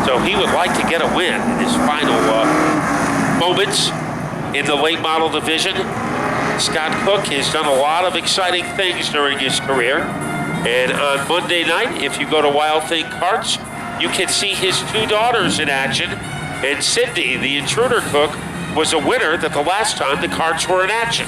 So he would like to get a win in his final moments in the late model division. Scott Cook has done a lot of exciting things during his career. And on Monday night, if you go to Wild Thing Karts, you can see his two daughters in action. And Cindy, the intruder cook, was a winner that the last time the karts were in action.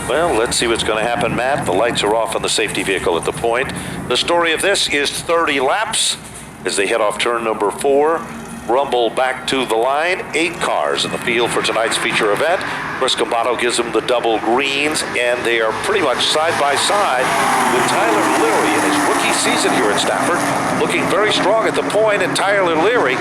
Well, let's see what's going to happen, Matt. The lights are off on the safety vehicle at the point. The story of this is 30 laps as they head off turn number 4. Rumble back to the line. 8 cars in the field for tonight's feature event. Chris Cambato gives them the double greens, and they are pretty much side by side with Tyler Leary in his rookie season here at Stafford, looking very strong at the point, and Tyler Leary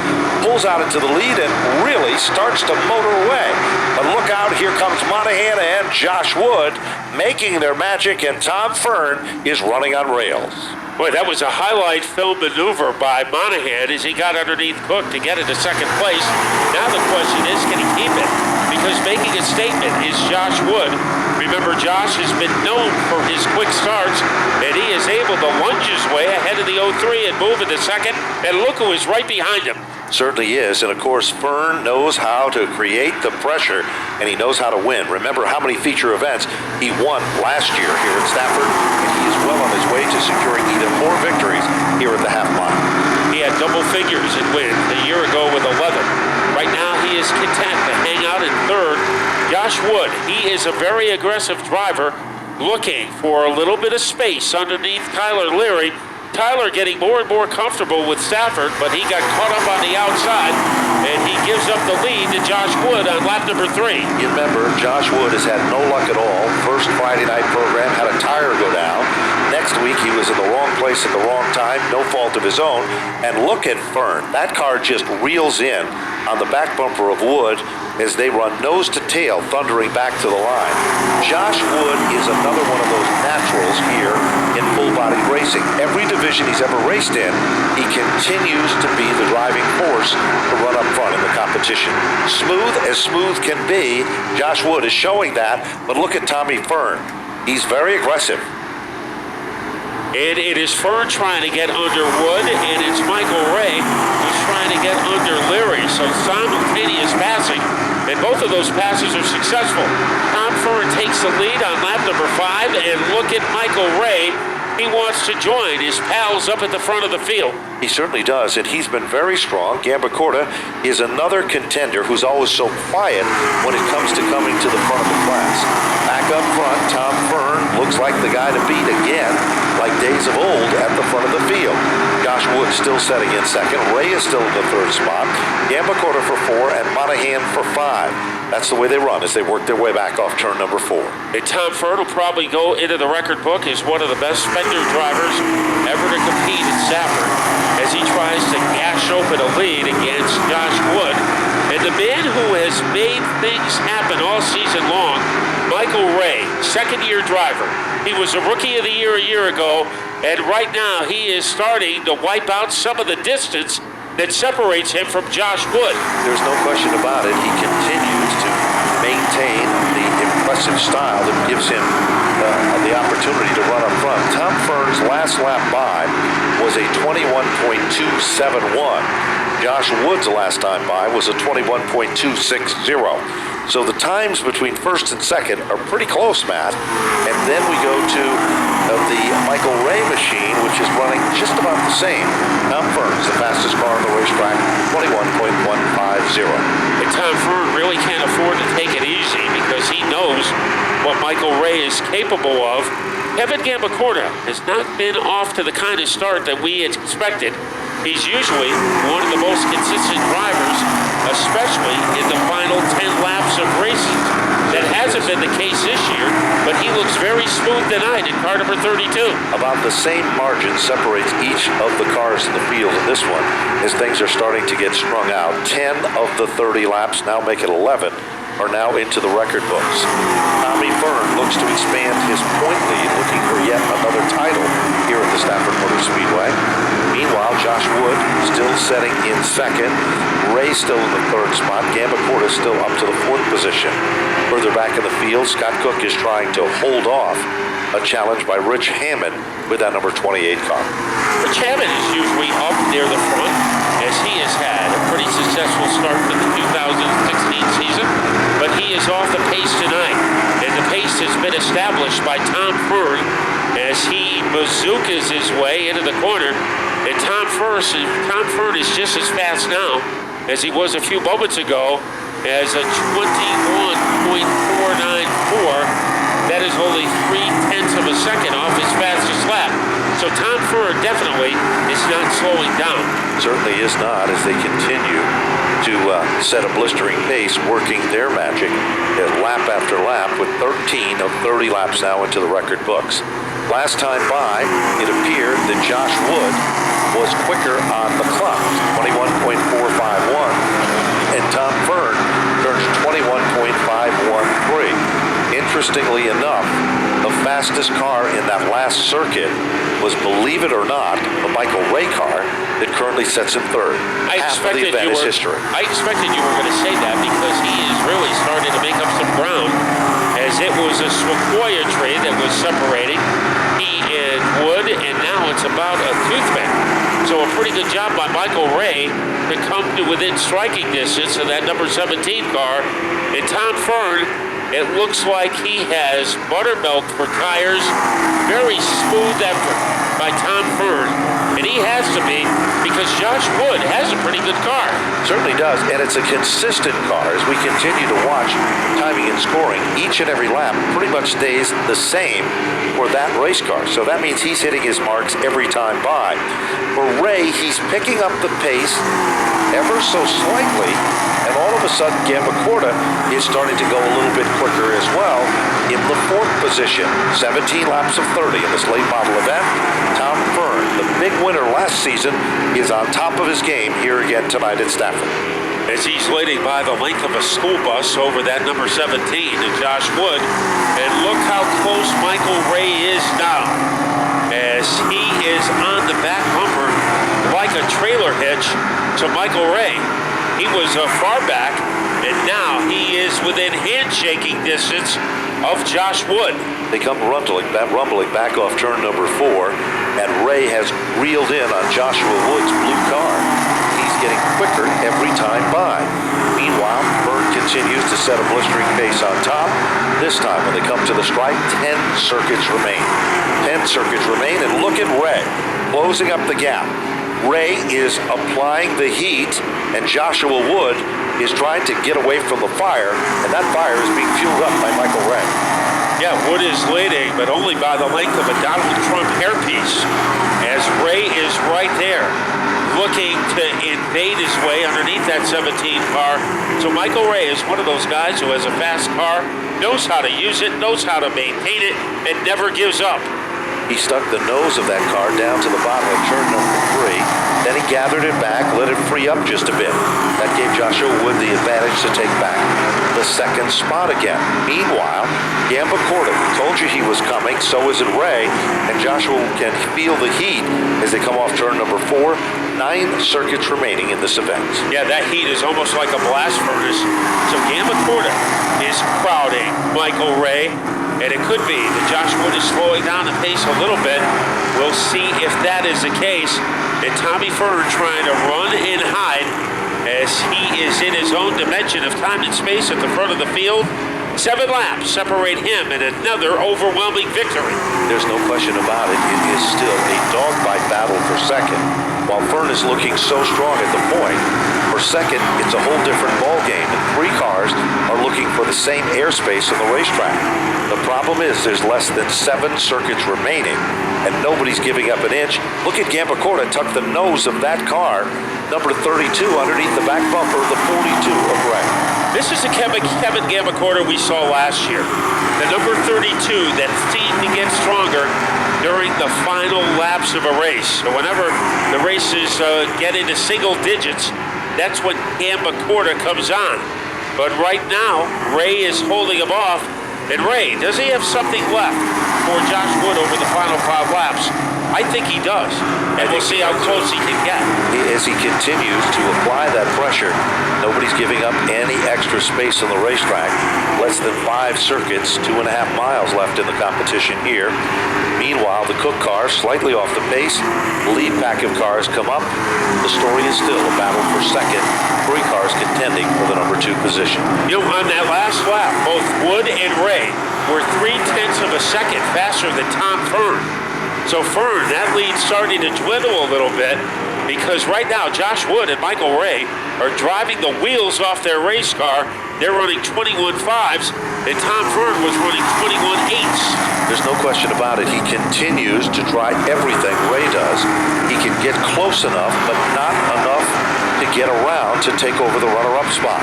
pulls out into the lead and really starts to motor away. But look out, here comes Monahan and Josh Wood making their magic, and Tom Fern is running on rails. Boy, that was a highlight film maneuver by Monahan as he got underneath Cook to get into second place. Now the question is, can he keep it? Because making a statement is Josh Wood. Remember, Josh has been known for his quick starts, and he is able to lunge his way ahead of the 03 and move into second, and look who is right behind him. Certainly is, and of course, Fern knows how to create the pressure, and he knows how to win. Remember how many feature events he won last year here at Stafford, and he is well on his way to securing even more victories here at the half mile. He had double figures in wins a year ago with 11. Right now, he is content to hang out in third. Josh Wood, he is a very aggressive driver, looking for a little bit of space underneath Tyler Leary. Tyler getting more and more comfortable with Stafford, but he got caught up on the outside, and he gives up the lead to Josh Wood on lap number 3. You remember, Josh Wood has had no luck at all. First Friday night program, had a tire go down. Next week, he was in the wrong place at the wrong time, no fault of his own. And look at Fern. That car just reels in on the back bumper of Wood as they run nose to tail, thundering back to the line. Josh Wood is another one of those naturals here in full-body racing. Every division he's ever raced in, he continues to be the driving force to run up front in the competition. Smooth as smooth can be, Josh Wood is showing that, but look at Tommy Fern. He's very aggressive. And it is Fern trying to get under Wood, and it's Michael Ray who's trying to get under Leary. So simultaneous passing, and both of those passes are successful. Tom Fern takes the lead on lap number 5, and look at Michael Ray. He wants to join his pals up at the front of the field. He certainly does, and he's been very strong. Gambacorta is another contender who's always so quiet when it comes to coming to the front of the class. Back up front, Tom Fern looks like the guy to beat again, like days of old at the front of the field. Josh Wood still setting in second. Ray is still in the third spot. Gambacorta for 4 and Monahan for 5. That's the way they run as they work their way back off turn number 4. And Tom Fern will probably go into the record book as one of the best fender drivers ever to compete at Stafford as he tries to gash open a lead against Josh Wood. And the man who has made things happen all season long, Michael Ray, second-year driver. He was a Rookie of the Year a year ago, and right now he is starting to wipe out some of the distance that separates him from Josh Wood. There's no question about it. He continues to maintain the impressive style that gives him the opportunity to run up front. Tom Fern's last lap by was a 21.271. Josh Wood's last time by was a 21.260. So the times between first and second are pretty close, Matt. And then we go to the Michael Ray machine, which is running just about the same. Tom Fern's the fastest car on the racetrack, 21.150. And Tom Fern really can't afford to take it easy because he knows what Michael Ray is capable of. Kevin Gambacorta has not been off to the kind of start that we had expected. He's usually one of the most consistent drivers, especially in the final 10 laps of racing. That hasn't been the case this year, but he looks very smooth tonight in car number 32. About the same margin separates each of the cars in the field in this one as things are starting to get strung out. 10 of the 30 laps, now make it 11, are now into the record books. Tommy Fern looks to expand his point lead, looking for yet another title here at the Stafford Motor Speedway. Meanwhile, Josh Wood still setting in second. Ray still in the third spot. Gambacorta still up to the 4th position. Further back in the field, Scott Cook is trying to hold off a challenge by Rich Hammond with that number 28 car. Rich Hammond is usually up near the front as established by Tom Fern as he bazookas his way into the corner. And Tom Fern is just as fast now as he was a few moments ago, as a 21.494. That is only 0.3 of a second off his fastest lap. So Tom Fern definitely is not slowing down. Certainly is not, as they continue to set a blistering pace, working their magic lap after lap, with 13 of 30 laps now into the record books. Last time by, it appeared that Josh Wood was quicker on the clock, 21.451, and Tom Fern turns 21.513. Interestingly enough, the fastest car in that last circuit was, believe it or not, the Michael Ray car that currently sets him third. I expected you were going to say that, because he is really starting to make up some ground, as it was a sequoia tree that was separating he and Wood, and now it's about a toothpick. So a pretty good job by Michael Ray to come to within striking distance of that number 17 car. And Tom Fern, it looks like he has buttermilk for tires. Very smooth effort by Tom Fern. And he has to be, because Josh Wood has a pretty good car. Certainly does, and it's a consistent car. As we continue to watch timing and scoring, each and every lap pretty much stays the same for that race car. So that means he's hitting his marks every time by. For Ray, he's picking up the pace ever so slightly, and all of a sudden Gambacorta is starting to go a little bit quicker as well, in the fourth position. 17 laps of 30 in this late model event. Tom Fern, the big winner last season, is on top of his game here again tonight at Stafford. As he's leading by the length of a school bus over that number 17 to Josh Wood. And look how close Michael Ray is now, as he is on the back bumper like a trailer hitch to Michael Ray. He was far back, and now he is within handshaking distance of Josh Wood. They come rumbling back off turn number 4, and Ray has reeled in on Joshua Wood's blue car. He's getting quicker every time by. Meanwhile, Fern continues to set a blistering pace on top. This time, when they come to the stripe, 10 circuits remain. 10 circuits remain, and look at Ray closing up the gap. Ray is applying the heat, and Joshua Wood is trying to get away from the fire, and that fire is being fueled up by Michael Ray. Yeah, Wood is leading, but only by the length of a Donald Trump hairpiece, as Ray is right there, looking to invade his way underneath that 17 car. So Michael Ray is one of those guys who has a fast car, knows how to use it, knows how to maintain it, and never gives up. He stuck the nose of that car down to the bottom of turn number 3. Then he gathered it back, let it free up just a bit. That gave Joshua Wood the advantage to take back the second spot again. Meanwhile, Gambacorta, we told you he was coming, so is it Ray, and Joshua can feel the heat as they come off turn number 4. 9 circuits remaining in this event. Yeah, that heat is almost like a blast furnace. So Gambacorta is crowding Michael Ray, and it could be that Josh Wood is slowing down the pace a little bit. We'll see if that is the case. And Tommy Fern trying to run and hide as he is in his own dimension of time and space at the front of the field. 7 laps separate him and another overwhelming victory. There's no question about it. It is still a dogfight battle for second. While Fern is looking so strong at the point, for second, it's a whole different ball game, and 3 cars are looking for the same airspace on the racetrack. The problem is there's less than 7 circuits remaining, and nobody's giving up an inch. Look at Gambacorta tuck the nose of that car, number 32, underneath the back bumper of the 42 of Ray. This is the Kevin Gambacorta we saw last year. The number 32 that seemed to get stronger during the final laps of a race. So whenever the races get into single digits, that's when Gambacorta comes on. But right now, Ray is holding him off. And Ray, does he have something left for Josh Wood over the final 5 laps? I think he does. And we'll see how close he can get. As he continues to apply that pressure, nobody's giving up any extra space on the racetrack. Less than 5 circuits, 2.5 miles left in the competition here. Meanwhile, the Cook car slightly off the pace. Lead pack of cars come up. The story is still a battle for second. 3 cars contending for the number 2 position. You know, on that last lap, both Wood and Ray were 0.3 of a second faster than Tom Fern. So Fern, that lead's starting to dwindle a little bit because right now Josh Wood and Michael Ray are driving the wheels off their race car. They're running 21.5s, and Tom Fern was running 21.8s. There's no question about it. He continues to try everything Ray does. He can get close enough, but not enough to get around to take over the runner-up spot.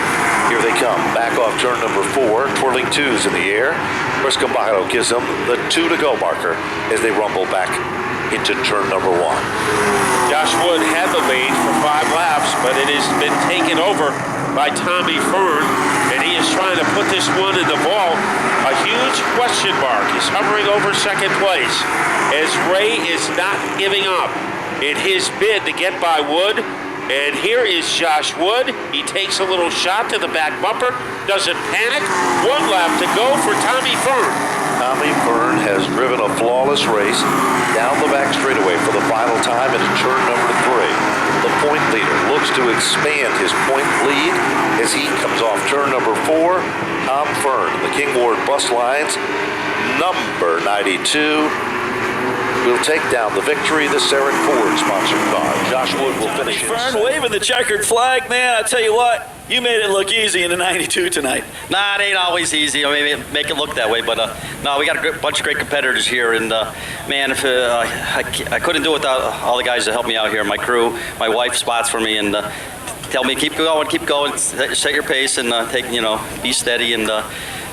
Here they come, back off turn number 4, twirling 2s in the air. Chris Cambato gives them the 2 to go marker as they rumble back into turn number 1. Josh Wood had the lead for 5 laps, but it has been taken over by Tommy Fern, and he is trying to put this one in the ball. A huge question mark is hovering over second place as Ray is not giving up in his bid to get by Wood. And here is Josh Wood. He takes a little shot to the back bumper, doesn't panic. 1 lap to go for Tommy Fern. Tommy Fern has driven a flawless race down the back straightaway for the final time into turn number 3. The point leader looks to expand his point lead as he comes off turn number 4. Tom Fern, the King Ward bus lines, number 92. Will take down the victory. The Sarah Ford sponsored car. Josh Wood will finish. Fern waving the checkered flag, man. I tell you what, you made it look easy in the 92 tonight. Nah, it ain't always easy. I mean, make it look that way, but no, we got a bunch of great competitors here, and man, if I couldn't do it without all the guys that help me out here, my crew, my wife spots for me, and tell me keep going, set your pace, and be steady and.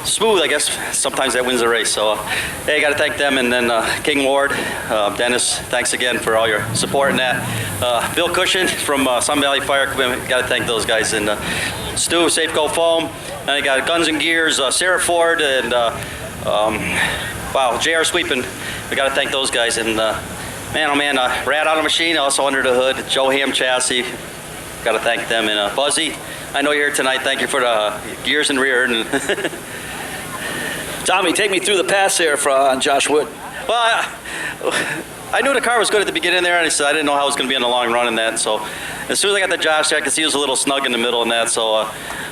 Smooth, I guess. Sometimes that wins the race. So, hey, I got to thank them, and then King Ward, Dennis. Thanks again for all your support in that. Bill Cushion from Sun Valley Fire. Got to thank those guys, and Stu, Safeco Foam. And I got Guns and Gears, Sarah Ford, and JR Sweeping. We got to thank those guys, and man, oh man, Rad Auto Machine, also under the hood. Joe Ham Chassis. Got to thank them, and Buzzy. I know you're here tonight. Thank you for the gears and rear. And Tommy, take me through the pass there on Josh Wood. Well, I knew the car was good at the beginning there, and I said I didn't know how it was going to be in the long run in that. So as soon as I got the Josh there, I could see he was a little snug in the middle in that. So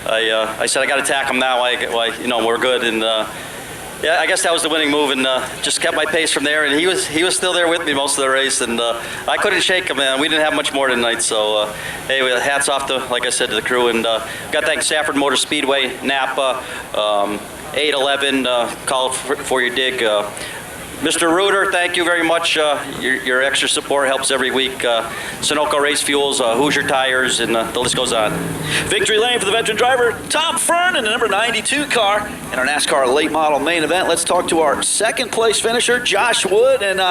I said I got to attack him now. We're good. And yeah, I guess that was the winning move, and just kept my pace from there. And he was still there with me most of the race, and I couldn't shake him, man. We didn't have much more tonight. So hey, hats off to, like I said, to the crew, and got to thank Stafford Motor Speedway, Napa. 811, call for your dig. Mr. Reuter, thank you very much. Your extra support helps every week. Sunoco Race Fuels, Hoosier Tires, and the list goes on. Victory lane for the veteran driver, Tom Fern, in the number 92 car. In our NASCAR late model main event, let's talk to our second place finisher, Josh Wood. And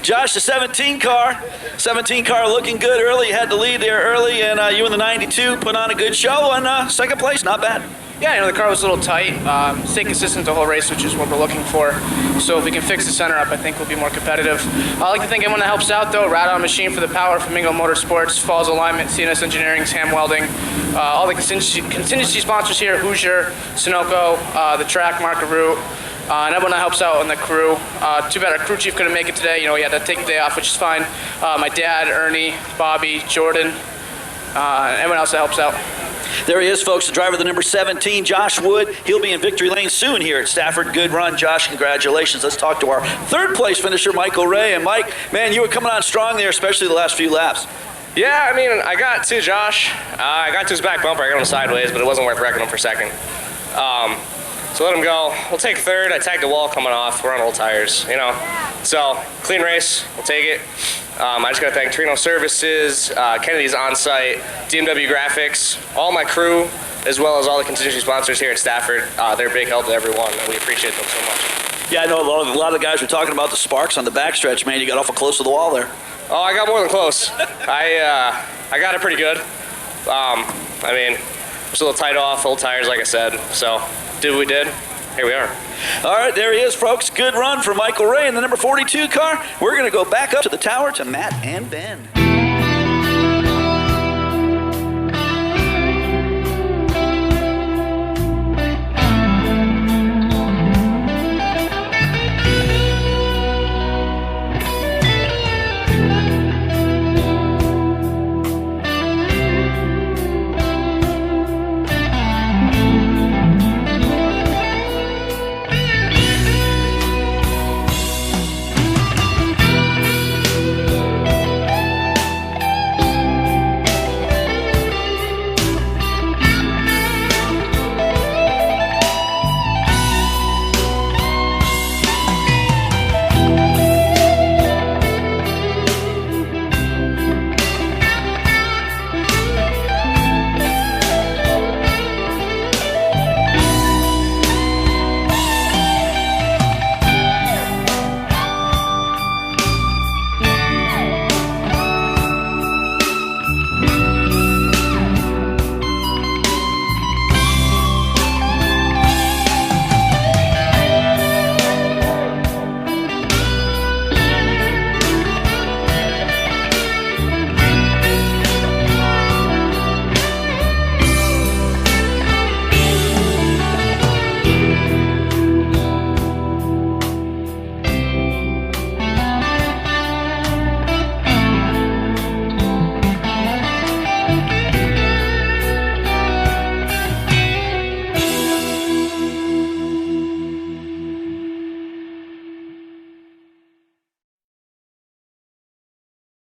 Josh, the 17 car. 17 car looking good early. You had the lead there early, and you in the 92 put on a good show. And second place, not bad. Yeah, the car was a little tight. Stay consistent the whole race, which is what we're looking for. So if we can fix the center up, I think we'll be more competitive. I'd like to thank everyone that helps out, though. Rad On Machine for the power, Flamingo Motorsports, Falls Alignment, CNS Engineering, Ham Welding. All the contingency sponsors here, Hoosier, Sunoco, the track, Markaroo, and everyone that helps out on the crew. Too bad our crew chief couldn't make it today. He had to take the day off, which is fine. My dad, Ernie, Bobby, Jordan, everyone else that helps out. There he is, folks, the driver of the number 17, Josh Wood. He'll be in victory lane soon here at Stafford. Good run, Josh. Congratulations. Let's talk to our third place finisher, Michael Ray. And Mike, man, you were coming on strong there, especially the last few laps. Yeah, I mean, I got to Josh. I got to his back bumper. I got him sideways, but it wasn't worth wrecking him for second. So let him go. We'll take third. I tagged the wall coming off. We're on old tires, So, clean race. We'll take it. I just got to thank Torino Services, Kennedy's On-Site, DMW Graphics, all my crew, as well as all the contingency sponsors here at Stafford. They're a big help to everyone, and we appreciate them so much. Yeah, I know a lot of the guys were talking about the sparks on the backstretch, man. You got awful close to the wall there. Oh, I got more than close. I got it pretty good. I mean, just a little tight off, old tires, like I said. So, did what we did. Here we are. All right, there he is, folks. Good run for Michael Ray in the number 42 car. We're going to go back up to the tower to Matt and Ben.